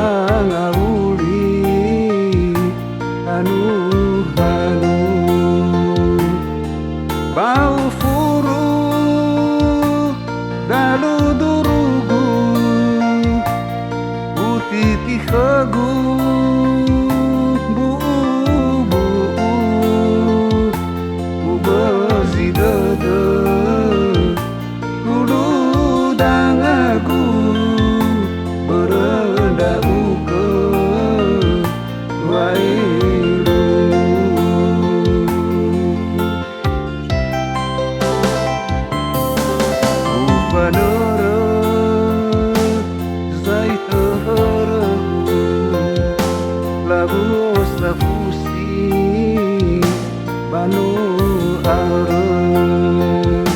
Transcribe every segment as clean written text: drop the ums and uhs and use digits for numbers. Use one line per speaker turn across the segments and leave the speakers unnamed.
pangauli anu halu bau furu dalu durugu utiti hagu banu arem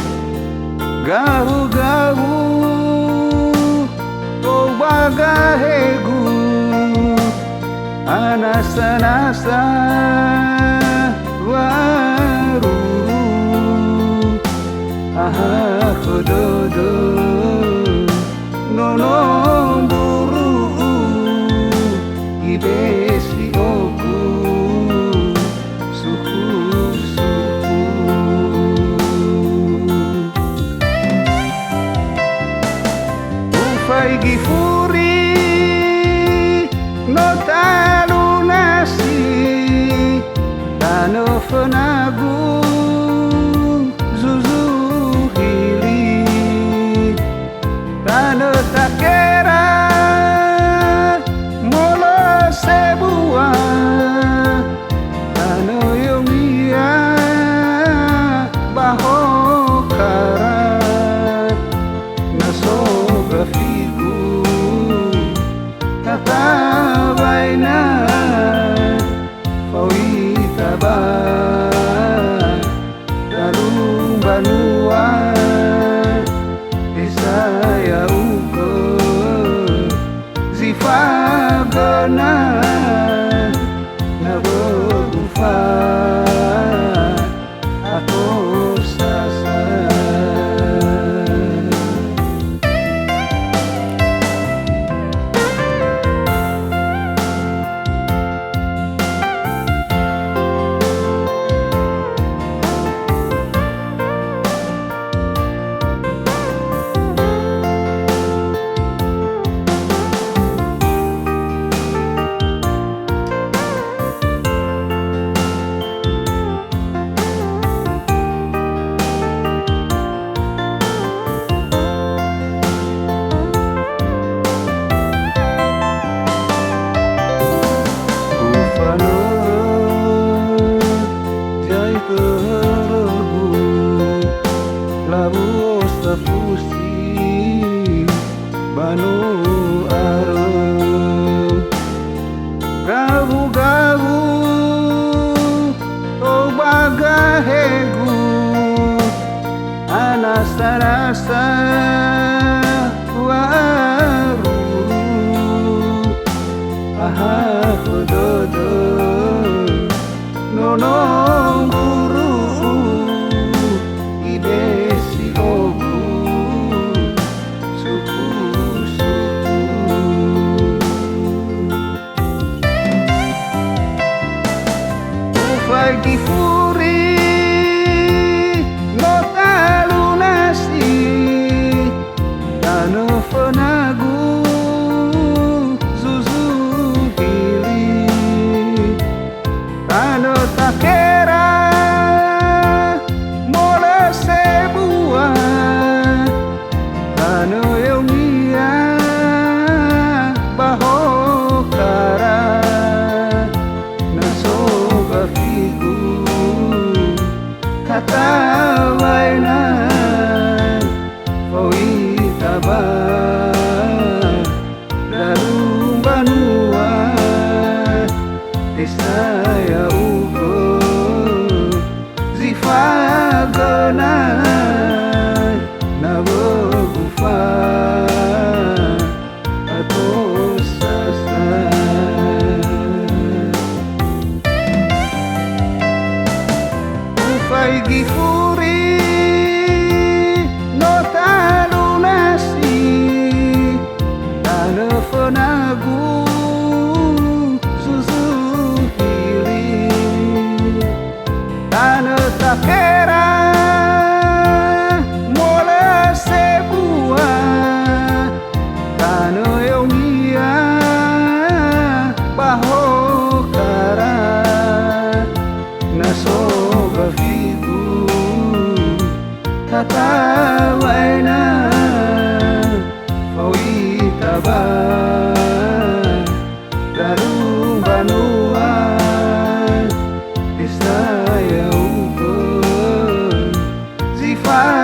gahu-gahu tobaga hegu anasa-nasa waruru aha kododo nono buru ibesi oku Faigi furi no talunasi tano fenagu zuzu hili tano takera molo sebuah tano yomia bahokara nasoga figu kata baina fawita ba dalu banua isaya uko zifagana nabufa aku sasa fusi banu arem gahu-gahu tobaga hegu anasa-nasa waruru aha kododo nono buru ibesi ogu Faigi furi no talunasi tano fenagu zuzu hili tano takera mole sebuah tano yomia bahokara nasoga figu kata baina fawita ba dalu banua isaya ugo zifagana nabufa aku sasa Faigi furi no talunasi tano fenagu fa